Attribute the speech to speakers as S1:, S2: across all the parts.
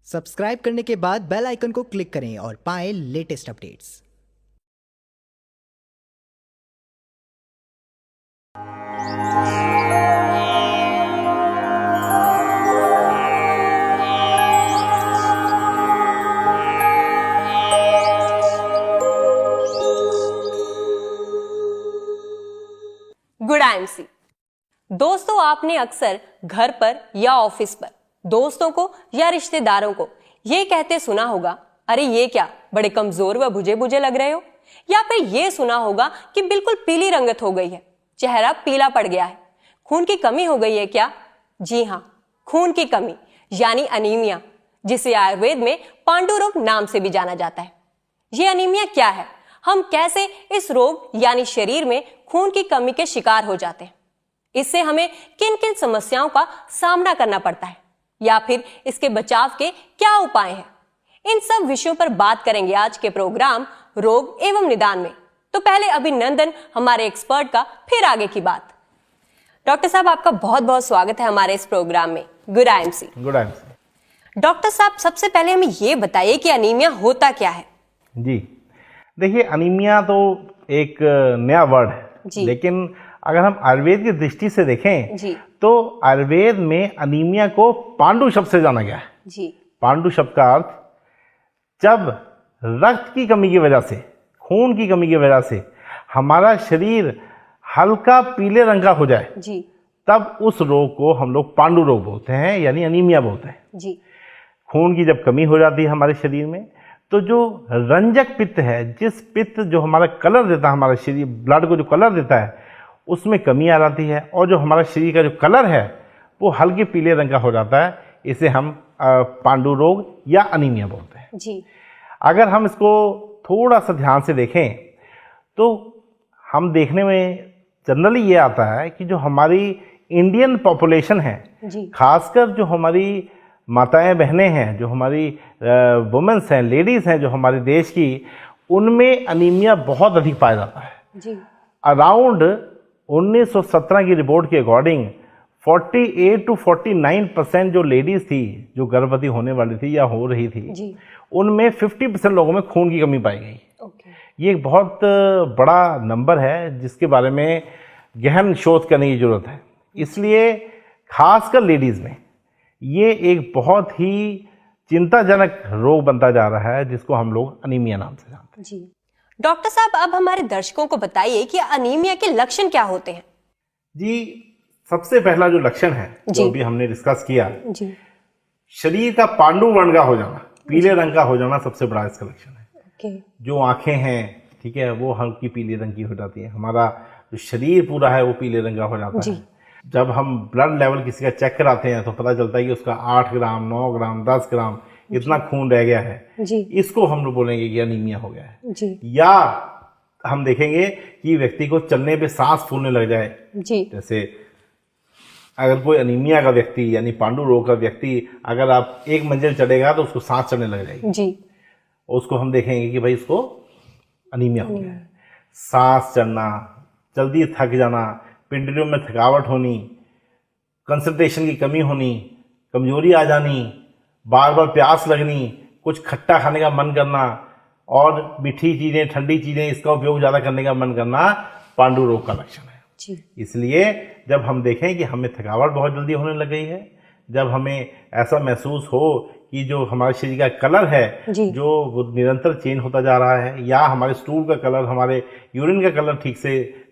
S1: Subscribe करने के बाद बेल आइकन को क्लिक करें और पाएं लेटेस्ट अपडेट्स।
S2: Good IMC. दोस्तों, आपने अक्सर घर पर या ऑफिस पर दोस्तों को या रिश्तेदारों को ये कहते सुना होगा, अरे ये क्या बड़े कमजोर व बुझे बुझे लग रहे हो। या फिर ये सुना होगा कि बिल्कुल पीली रंगत हो गई है, चेहरा पीला पड़ गया है, खून की कमी हो गई है क्या? जी हाँ, खून की कमी यानी अनीमिया, जिसे आयुर्वेद में पांडु रोग नाम से भी जाना जाता है। ये अनीमिया क्या है, हम कैसे इस रोग यानी शरीर में खून की कमी के शिकार हो जाते हैं, इससे हमें किन किन समस्याओं का सामना करना पड़ता है या फिर इसके बचाव के क्या उपाय हैं, इन सब विषयों पर बात करेंगे आज के प्रोग्राम रोग एवं निदान में। तो पहले अभिनंदन हमारे एक्सपर्ट का, फिर आगे की बात। डॉक्टर साहब, आपका बहुत बहुत स्वागत है हमारे इस प्रोग्राम में। Good IMC.
S3: Good IMC.
S2: Doctor साहब, सबसे पहले हमें ये बताइए कि अनीमिया होता क्या है?
S3: जी देखिए, अनीमिया तो एक नया वर्ड है, लेकिन अगर हम आयुर्वेद की दृष्टि से देखें
S2: जी।
S3: तो आयुर्वेद में अनीमिया को पांडु शब्द से जाना गया है।
S2: जी।
S3: पांडु शब्द का अर्थ जब रक्त की कमी की वजह से, खून की कमी की वजह से हमारा शरीर हल्का पीले रंग का हो जाए
S2: जी।
S3: तब उस रोग को हम लोग पांडु रोग बोलते हैं, यानी अनीमिया बोलते हैं।
S2: जी।
S3: खून की जब कमी हो जाती है हमारे शरीर में, तो जो रंजक पित्त है, जिस पित्त जो हमारा कलर देता है, हमारा शरीर ब्लड को जो कलर देता है, उसमें कमी आ जाती है और जो हमारा शरीर का जो कलर है वो हल्के पीले रंग का हो जाता है। इसे हम पांडु रोग या अनीमिया बोलते हैं।
S2: जी।
S3: अगर हम इसको थोड़ा सा ध्यान से देखें तो हम देखने में जनरली ये आता है कि जो हमारी इंडियन पॉपुलेशन है, खासकर जो हमारी माताएं बहनें हैं, जो हमारी वुमेन्स हैं, लेडीज़ हैं जो हमारे देश की, उनमें अनीमिया बहुत अधिक पाया जाता है।
S2: जी।
S3: अराउंड 1917 की रिपोर्ट के अकॉर्डिंग 48 to 49% जो लेडीज़ थी, जो गर्भवती होने वाली थी या हो रही थी, उनमें 50% लोगों में खून की कमी पाई गई। ये एक बहुत बड़ा नंबर है जिसके बारे में गहन शोध करने की ज़रूरत है। इसलिए खासकर लेडीज़ में ये एक बहुत ही चिंताजनक रोग बनता जा रहा है, जिसको हम लोग अनीमिया नाम से जानते हैं।
S2: जी। डॉक्टर साहब, अब हमारे दर्शकों को बताइए कि अनीमिया के लक्षण क्या होते हैं?
S3: जी, सबसे पहला जो लक्षण है जो भी हमने डिस्कस किया,
S2: जी,
S3: शरीर का पांडु वर्ण का हो जाना, पीले रंग का हो जाना सबसे बड़ा इसका लक्षण है। जो आंखें हैं, ठीक है, वो हल्की पीले रंग की हो जाती है। हमारा जो शरीर पूरा है वो पीले रंग का हो जाता है। जब हम ब्लड लेवल किसी का चेक कराते हैं तो पता चलता है कि उसका 8 ग्राम, 9 ग्राम, 10 ग्राम इतना खून रह गया है। इसको हम लोग बोलेंगे कि अनीमिया हो गया है। या हम देखेंगे कि व्यक्ति को चलने पे सांस फूलने लग जाए। जैसे अगर कोई अनीमिया का व्यक्ति यानी पांडु रोग का व्यक्ति अगर आप एक मंजिल चढ़ेगा तो उसको सांस चढ़ने लग जाएगी, उसको हम देखेंगे कि भाई इसको अनीमिया हो गया है। सांस चढ़ना, जल्दी थक जाना, पिंडलियों में थकावट होनी, कंसंट्रेशन की कमी होनी, कमजोरी आ जानी, बार बार प्यास लगनी, कुछ खट्टा खाने का मन करना और मीठी चीज़ें, ठंडी चीज़ें इसका उपयोग ज़्यादा करने का मन करना पांडु रोग का लक्षण है। इसलिए जब हम देखें कि हमें थकावट बहुत जल्दी होने लग गई है, जब हमें ऐसा महसूस हो कि जो हमारे शरीर का कलर है जो वो निरंतर चेंज होता जा रहा है, या हमारे स्टूल का कलर, हमारे यूरिन का कलर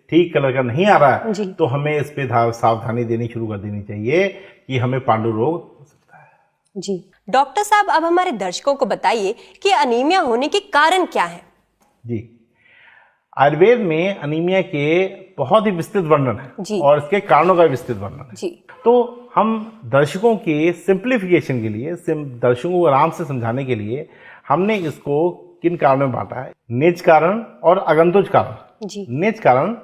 S3: ठीक कलर का नहीं आ रहा है, तो हमें इस पे सावधानी देनी शुरू कर देनी चाहिए कि हमें पांडु रोग हो सकता है।
S2: जी। डॉक्टर साहब, अब हमारे दर्शकों को बताइए कि अनीमिया होने के कारण क्या है?
S3: जी, आयुर्वेद में अनीमिया के बहुत ही विस्तृत वर्णन है और इसके कारणों का विस्तृत वर्णन है। तो हम दर्शकों के सिंप्लीफिकेशन के लिए, दर्शकों को आराम से समझाने के लिए हमने इसको किन कारणों में बांटा है, निज कारण और आगंतुज कारण। निज कारण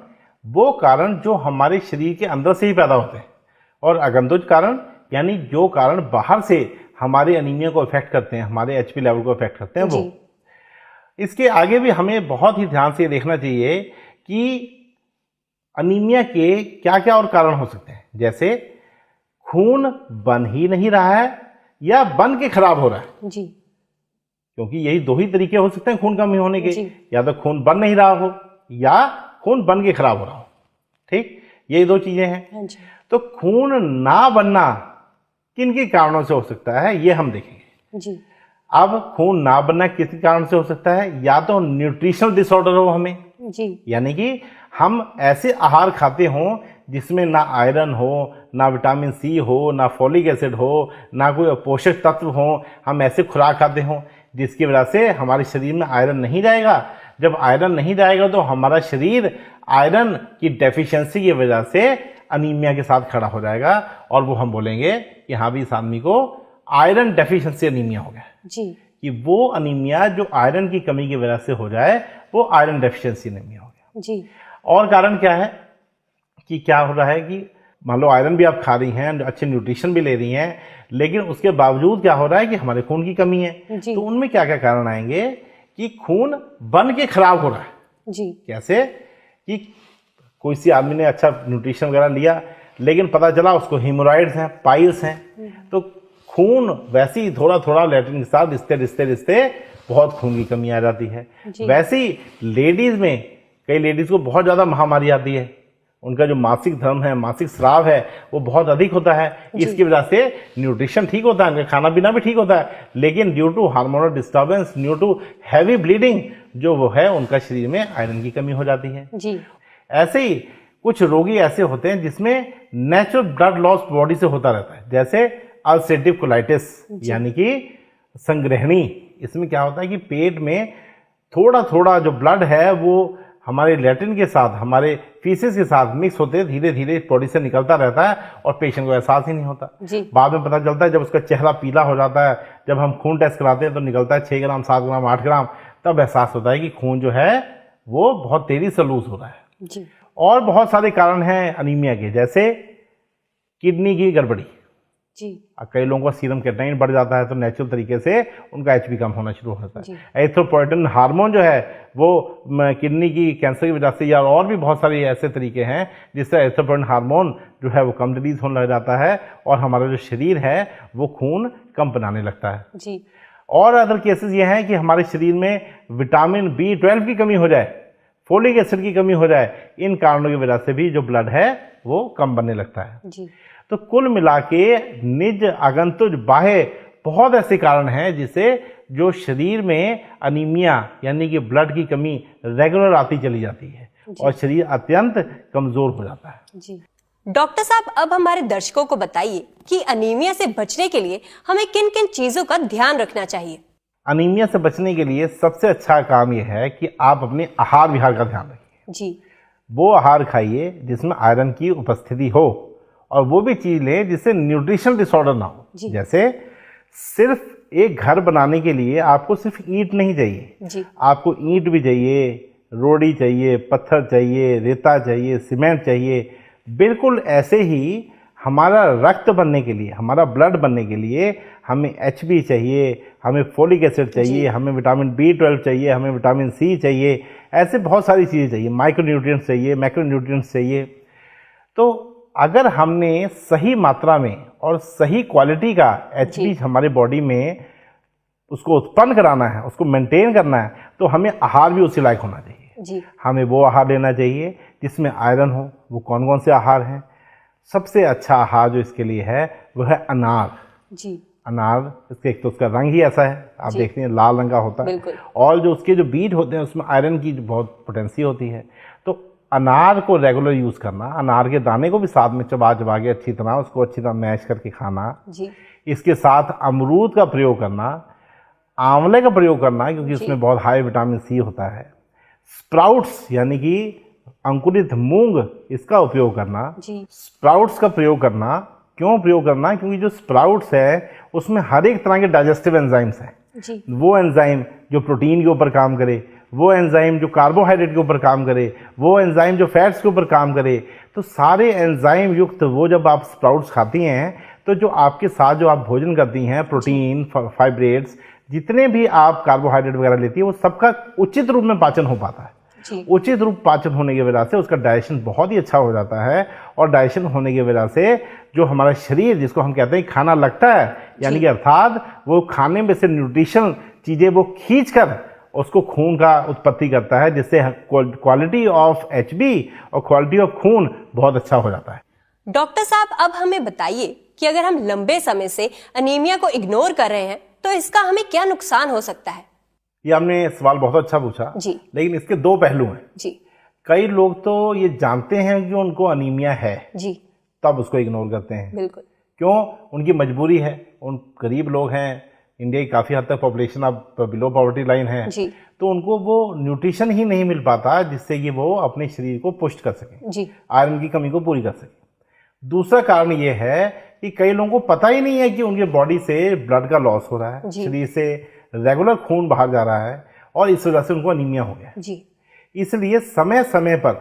S3: वो कारण जो हमारे शरीर के अंदर से ही पैदा होते हैं, और आगंतुज कारण यानी जो कारण बाहर से हमारे अनीमिया को इफेक्ट करते हैं, हमारे एचपी लेवल को इफेक्ट करते हैं, वो। इसके आगे भी हमें बहुत ही ध्यान से देखना चाहिए कि अनीमिया के क्या क्या और कारण हो सकते हैं। जैसे खून बन ही नहीं रहा है या बन के खराब हो रहा है,
S2: जी,
S3: क्योंकि यही दो ही तरीके हो सकते हैं खून कमी होने के,
S2: जी।
S3: या तो खून बन नहीं रहा हो या खून बन के खराब हो रहा हो। ठीक, यही दो चीजें हैं।
S2: हाँ जी,
S3: तो खून ना बनना किन के कारणों से हो सकता है, ये हम देखेंगे।
S2: जी,
S3: अब खून ना बनना किस कारण से हो सकता है, या तो न्यूट्रिशनल डिसऑर्डर हो हमें,
S2: जी,
S3: यानी कि हम ऐसे आहार खाते हों जिसमें ना आयरन हो, ना विटामिन सी हो, ना फॉलिक एसिड हो, ना कोई पोषक तत्व हो, हम ऐसे खुराक खाते हों जिसकी वजह से हमारे शरीर में आयरन नहीं जाएगा। जब आयरन नहीं जाएगा तो हमारा शरीर आयरन की डेफिशिएंसी की वजह से अनीमिया के साथ खड़ा हो जाएगा, और वो हम बोलेंगे कि हाँ भी इस आदमी को आयरन डेफिशिएंसी अनीमिया हो गया,
S2: जी,
S3: कि वो अनीमिया जो आयरन की कमी की वजह से हो जाए वो आयरन डेफिशिएंसी अनीमिया हो गया।
S2: जी,
S3: और कारण क्या है कि क्या हो रहा है कि मान लो आयरन भी आप खा रही हैं, अच्छे न्यूट्रिशन भी ले रही हैं, लेकिन उसके बावजूद क्या हो रहा है कि हमारे खून की कमी है।
S2: जी।
S3: तो उनमें क्या क्या कारण आएंगे कि खून बन के खराब हो रहा है।
S2: जी,
S3: कैसे कि कोई सी आदमी ने अच्छा न्यूट्रिशन वगैरह लिया, लेकिन पता चला उसको हीमोरॉइड्स हैं, पाइल्स हैं, तो खून वैसे ही थोड़ा थोड़ा लैट्रिन के साथ रिश्ते रिश्ते रिश्ते बहुत खून की कमी आ जाती है।
S2: जी।
S3: वैसे ही लेडीज में कई लेडीज को बहुत ज़्यादा महामारी आती है, उनका जो मासिक धर्म है, मासिक स्राव है, वो बहुत अधिक होता है। इसकी वजह से न्यूट्रिशन ठीक होता है, उनका खाना पीना भी ठीक होता है, लेकिन due to hormonal disturbance, due to heavy bleeding जो वो है, उनका शरीर में आयरन की कमी हो जाती है।
S2: जी,
S3: ऐसे ही कुछ रोगी ऐसे होते हैं जिसमें नेचुरल ब्लड लॉस बॉडी से होता रहता है, जैसे अल्सरेटिव कोलाइटिस यानी कि संग्रहणी। इसमें क्या होता है कि पेट में थोड़ा थोड़ा जो ब्लड है वो हमारे लैट्रिन के साथ, हमारे फीसिस के साथ मिक्स होते धीरे धीरे बॉडी से निकलता रहता है, और पेशेंट को एहसास ही नहीं होता।
S2: जी,
S3: बाद में पता चलता है जब उसका चेहरा पीला हो जाता है, जब हम खून टेस्ट कराते हैं तो निकलता है 6 ग्राम, 7 ग्राम, 8 ग्राम, तब एहसास होता है कि खून जो है वो बहुत तेजी से लूज हो रहा है।
S2: जी,
S3: और बहुत सारे कारण हैं अनीमिया के, जैसे किडनी की गड़बड़ी।
S2: जी,
S3: कई लोगों का सीरम क्रिएटिनिन बढ़ जाता है तो नेचुरल तरीके से उनका एचबी कम होना शुरू होता
S2: जी।
S3: है। एरिथ्रोपोएटिन हार्मोन जो है वो किडनी की कैंसर की वजह से, या और भी बहुत सारे ऐसे तरीके हैं जिससे एरिथ्रोपोएटिन हार्मोन जो है वो कम रिलीज होने लग जाता है, और हमारा जो शरीर है वो खून कम बनाने लगता है।
S2: जी,
S3: और अदर केसेस ये हैं कि हमारे शरीर में विटामिन B12 की कमी हो जाए, फोलिक एसिड की कमी हो जाए, इन कारणों की वजह से भी जो ब्लड है वो कम बनने लगता है।
S2: जी,
S3: तो कुल मिला के निज आगंतुज बाह्य बहुत ऐसे कारण हैं जिसे जो शरीर में अनीमिया यानी कि ब्लड की कमी रेगुलर आती चली जाती है और शरीर अत्यंत कमजोर हो जाता है।
S2: जी। डॉक्टर साहब, अब हमारे दर्शकों को बताइए कि अनीमिया से बचने के लिए हमें किन किन चीजों का ध्यान रखना चाहिए।
S3: अनीमिया से बचने के लिए सबसे अच्छा काम यह है कि आप अपने आहार विहार का ध्यान रखिए।
S2: जी,
S3: वो आहार खाइए जिसमें आयरन की उपस्थिति हो, और वो भी चीज लें जिससे न्यूट्रिशनल डिसऑर्डर ना हो।
S2: जी।
S3: जैसे सिर्फ एक घर बनाने के लिए आपको सिर्फ ईंट नहीं चाहिए,
S2: जी,
S3: आपको ईंट भी चाहिए, रोड़ी चाहिए, पत्थर चाहिए, रेता चाहिए, सीमेंट चाहिए। बिल्कुल ऐसे ही हमारा रक्त बनने के लिए, हमारा ब्लड बनने के लिए हमें HB चाहिए, हमें फोलिक एसिड चाहिए, हमें विटामिन B12 चाहिए, हमें विटामिन C चाहिए, ऐसे बहुत सारी चीज़ें चाहिए, माइक्रोन्यूट्रिएंट्स चाहिए, मैक्रोन्यूट्रिएंट्स चाहिए। तो अगर हमने सही मात्रा में और सही क्वालिटी का HB हमारे बॉडी में उसको उत्पन्न कराना है, उसको मेंटेन करना है, तो हमें आहार भी उसी लायक होना चाहिए।
S2: जी,
S3: हमें वो आहार लेना चाहिए जिसमें आयरन हो। वो कौन कौन से आहार हैं? सबसे अच्छा आहार जो इसके लिए है वो है अनार।
S2: जी,
S3: अनार, इसके एक तो उसका रंग ही ऐसा है, आप देखते हैं लाल रंग का होता है,
S2: बिल्कुल।
S3: और जो उसके जो बीज होते हैं उसमें आयरन की बहुत पोटेंसी होती है। तो अनार को रेगुलर यूज़ करना, अनार के दाने को भी साथ में चबा चबा के अच्छी तरह उसको अच्छी तरह मैश करके खाना।
S2: जी,
S3: इसके साथ अमरूद का प्रयोग करना, आंवले का प्रयोग करना क्योंकि उसमें बहुत हाई विटामिन C होता है। स्प्राउट्स यानी कि अंकुरित मूंग, इसका उपयोग करना।
S2: जी,
S3: स्प्राउट्स का प्रयोग करना, क्यों प्रयोग करना? क्योंकि जो स्प्राउट्स है उसमें हर एक तरह के डाइजेस्टिव एंजाइम्स हैं।
S2: जी,
S3: वो एंजाइम जो प्रोटीन के ऊपर काम करे, वो एंजाइम जो कार्बोहाइड्रेट के ऊपर काम करे, वो एंजाइम जो फैट्स के ऊपर काम करे। तो सारे एंजाइम युक्त वो जब आप स्प्राउट्स खाती हैं तो जो आपके साथ जो आप भोजन करती हैं, प्रोटीन, फाइब्रेट्स, जितने भी आप कार्बोहाइड्रेट वगैरह लेती है, वो सबका उचित रूप में पाचन हो पाता है।
S2: जी,
S3: उचित रूप पाचन होने की वजह से उसका डाइजेशन बहुत ही अच्छा हो जाता है और डाइजेशन होने की वजह से जो हमारा शरीर, जिसको हम कहते हैं खाना लगता है, यानी कि अर्थात वो खाने में से न्यूट्रिशन चीज़ें वो खींच कर उसको खून का उत्पत्ति करता है, जिससे क्वालिटी ऑफ HB और क्वालिटी ऑफ खून बहुत अच्छा हो जाता है।
S2: डॉक्टर साहब, अब हमें बताइए कि अगर हम लंबे समय से अनीमिया को इग्नोर कर रहे हैं तो इसका हमें क्या नुकसान हो सकता है?
S3: ये आपने सवाल बहुत अच्छा पूछा
S2: जी।
S3: लेकिन इसके दो पहलू हैं
S2: जी।
S3: कई लोग तो ये जानते हैं कि उनको अनीमिया है
S2: जी।
S3: तब उसको इग्नोर करते हैं।
S2: बिल्कुल।
S3: क्यों? उनकी मजबूरी है, उन गरीब लोग हैं, इंडिया की काफ़ी हद तक पॉपुलेशन अब बिलो पॉवर्टी लाइन है,
S2: जी।
S3: तो उनको वो न्यूट्रिशन ही नहीं मिल पाता जिससे कि वो अपने शरीर को पुष्ट कर सकें,
S2: जी।
S3: आयरन की कमी को पूरी कर सकें। दूसरा कारण ये है कि कई लोगों को पता ही नहीं है कि उनके बॉडी से ब्लड का लॉस हो रहा है, शरीर से रेगुलर खून बाहर जा रहा है और इस वजह से उनको अनीमिया हो गया।
S2: जी।
S3: इसलिए समय समय पर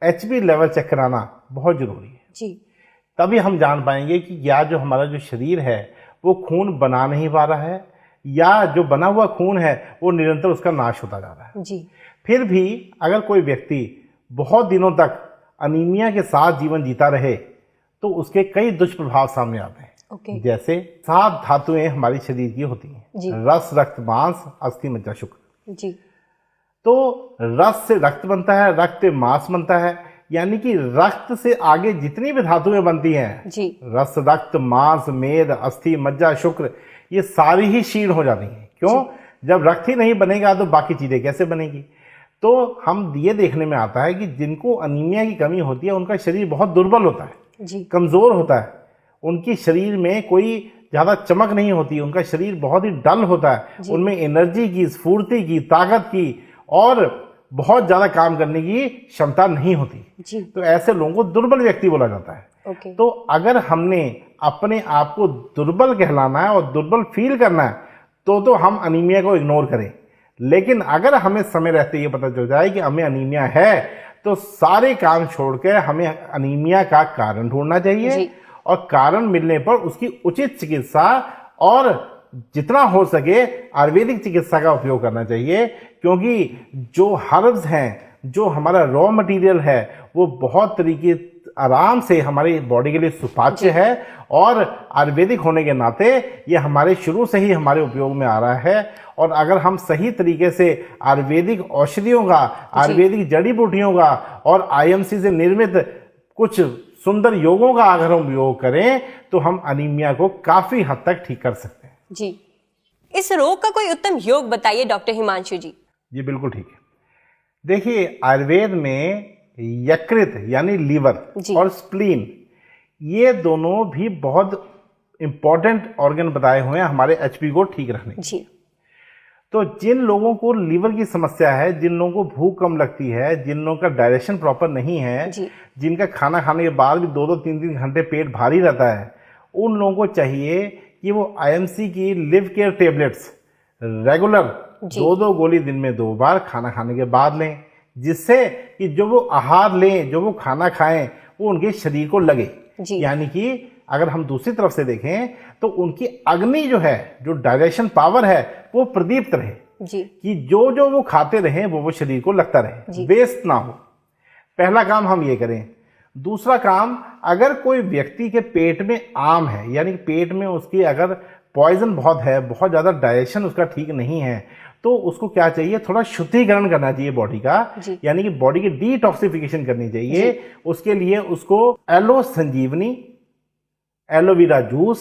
S3: HB लेवल चेक कराना बहुत जरूरी है।
S2: जी।
S3: तभी हम जान पाएंगे कि या जो हमारा जो शरीर है वो खून बना नहीं पा रहा है या जो बना हुआ खून है वो निरंतर उसका नाश होता जा रहा है।
S2: जी।
S3: फिर भी अगर कोई व्यक्ति बहुत दिनों तक अनीमिया के साथ जीवन जीता रहे तो उसके कई दुष्प्रभाव सामने आते हैं। जैसे 7 धातुएं हमारी शरीर की होती हैं, रस, रक्त, मांस, अस्थि, मज्जा, शुक्र।
S2: जी।
S3: तो रस से रक्त बनता है, रक्त से मांस बनता है, यानी कि रक्त से आगे जितनी भी धातुएं बनती हैं,
S2: जी।
S3: रस, रक्त, मांस, मेद, अस्थि, मज्जा, शुक्र, ये सारी ही क्षीण हो जाती हैं। क्यों? जब रक्त ही नहीं बनेगा तो बाकी चीजें कैसे बनेगी? तो हम ये देखने में आता है कि जिनको अनीमिया की कमी होती है उनका शरीर बहुत दुर्बल होता है,
S2: जी।
S3: कमजोर होता है, उनकी शरीर में कोई ज़्यादा चमक नहीं होती, उनका शरीर बहुत ही डल होता है, उनमें एनर्जी की, स्फूर्ति की, ताकत की और बहुत ज़्यादा काम करने की क्षमता नहीं होती।
S2: जी।
S3: तो ऐसे लोगों को दुर्बल व्यक्ति बोला जाता है। तो अगर हमने अपने आप को दुर्बल कहलाना है और दुर्बल फील करना है तो हम अनीमिया को इग्नोर करें। लेकिन अगर हमें समय रहते ये पता चल जाए कि हमें अनीमिया है तो सारे काम छोड़कर हमें अनीमिया का कारण ढूंढना चाहिए और कारण मिलने पर उसकी उचित चिकित्सा और जितना हो सके आयुर्वेदिक चिकित्सा का उपयोग करना चाहिए, क्योंकि जो हर्ब्स हैं, जो हमारा रॉ मटेरियल है, वो बहुत तरीके आराम से हमारी बॉडी के लिए सुपाच्य है और आयुर्वेदिक होने के नाते ये हमारे शुरू से ही हमारे उपयोग में आ रहा है। और अगर हम सही तरीके से आयुर्वेदिक औषधियों का, आयुर्वेदिक जड़ी बूटियों का और IMC से निर्मित कुछ सुंदर योगों का अगर हम उपयोग करें तो हम अनीमिया को काफी हद तक ठीक कर सकते हैं।
S2: जी। इस रोग का कोई उत्तम योग बताइए डॉक्टर हिमांशु जी।
S3: जी बिल्कुल ठीक है। देखिए, आयुर्वेद में यकृत यानी लीवर और स्प्लीन, ये दोनों भी बहुत इंपॉर्टेंट ऑर्गन बताए हुए हैं हमारे HB को ठीक रखने की। तो जिन लोगों को लीवर की समस्या है, जिन लोगों को भूख कम लगती है, जिन लोगों का डाइजेशन प्रॉपर नहीं है, जिनका खाना खाने के बाद भी 2-2, 3-3 घंटे पेट भारी रहता है, उन लोगों को चाहिए कि वो IMC की लिव केयर टेबलेट्स रेगुलर 2-2 गोली दिन में 2 बार खाना खाने के बाद लें, जिससे कि जो वो आहार लें, जो वो खाना खाएं, वो उनके शरीर को लगे। यानी कि अगर हम दूसरी तरफ से देखें तो उनकी अग्नि जो है, जो डाइजेशन पावर है, वो प्रदीप्त रहे कि जो वो खाते रहें वो शरीर को लगता रहे, वेस्ट ना हो। पहला काम हम ये करें। दूसरा काम, अगर कोई व्यक्ति के पेट में आम है, यानी पेट में उसकी अगर पॉइजन बहुत है, बहुत ज़्यादा डाइजेशन उसका ठीक नहीं है, तो उसको क्या चाहिए, थोड़ा शुद्धिकरण करना चाहिए बॉडी का, यानी कि बॉडी की डिटॉक्सिफिकेशन करनी चाहिए। उसके लिए उसको एलो संजीवनी, एलोवेरा जूस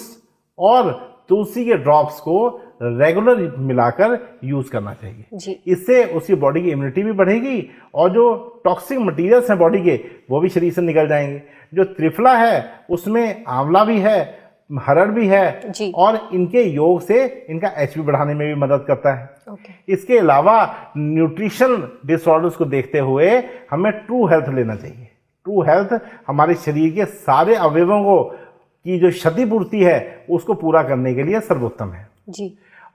S3: और तुलसी के ड्रॉप्स को रेगुलर मिलाकर यूज करना चाहिए। इससे उसकी बॉडी की इम्यूनिटी भी बढ़ेगी और जो टॉक्सिक मटेरियल्स हैं बॉडी के, वो भी शरीर से निकल जाएंगे। जो त्रिफला है उसमें आंवला भी है, हरड़ भी है और इनके योग से इनका HB बढ़ाने में भी मदद करता है। इसके अलावा न्यूट्रिशन डिसऑर्डर्स को देखते हुए हमें ट्रू हेल्थ लेना चाहिए। ट्रू हेल्थ हमारे शरीर के सारे अवयवों को की जो क्षतिपूर्ति है उसको पूरा करने के लिए सर्वोत्तम है।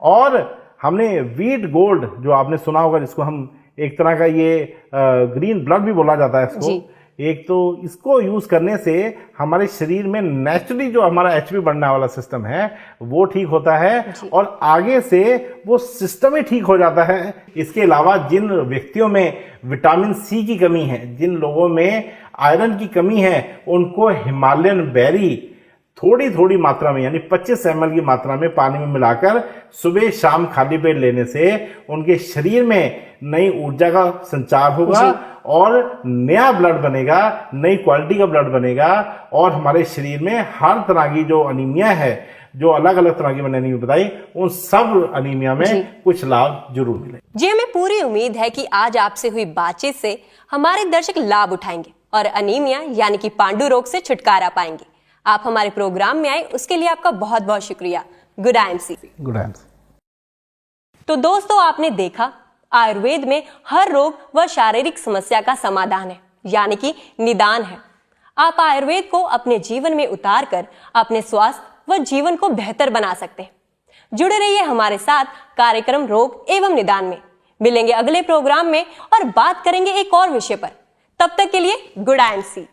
S3: और हमने व्हीट गोल्ड, जो आपने सुना होगा, जिसको हम एक तरह का ये ग्रीन ब्लड भी बोला जाता है इसको, एक तो इसको यूज करने से हमारे शरीर में नेचुरली जो हमारा एचपी बढ़ने वाला सिस्टम है वो ठीक होता है और आगे से वो सिस्टम ही ठीक हो जाता है। इसके अलावा जिन व्यक्तियों में विटामिन सी की कमी है, जिन लोगों में आयरन की कमी है, उनको हिमालयन बेरी थोड़ी थोड़ी मात्रा में यानी 25 ml की मात्रा में पानी में मिलाकर सुबह शाम खाली पेट लेने से उनके शरीर में नई ऊर्जा का संचार होगा और नया ब्लड बनेगा, नई क्वालिटी का ब्लड बनेगा और हमारे शरीर में हर तरह की जो अनीमिया है, जो अलग अलग तरह की मैंने अनीमिया बताई, उन सब अनीमिया में कुछ लाभ जरूर मिले।
S2: जी, हमें पूरी उम्मीद है कि आज आपसे हुई बातचीत से हमारे दर्शक लाभ उठाएंगे और अनीमिया यानी कि पांडु रोग से छुटकारा पाएंगे। आप हमारे प्रोग्राम में आए उसके लिए आपका बहुत बहुत शुक्रिया। Good IMC.
S3: Good IMC.
S2: तो दोस्तों, आपने देखा आयुर्वेद में हर रोग व शारीरिक समस्या का समाधान है, यानी कि निदान है। आप आयुर्वेद को अपने जीवन में उतार कर अपने स्वास्थ्य व जीवन को बेहतर बना सकते हैं। जुड़े रहिए हमारे साथ कार्यक्रम रोग एवं निदान में। मिलेंगे अगले प्रोग्राम में और बात करेंगे एक और विषय पर। तब तक के लिए गुड आईएमसी।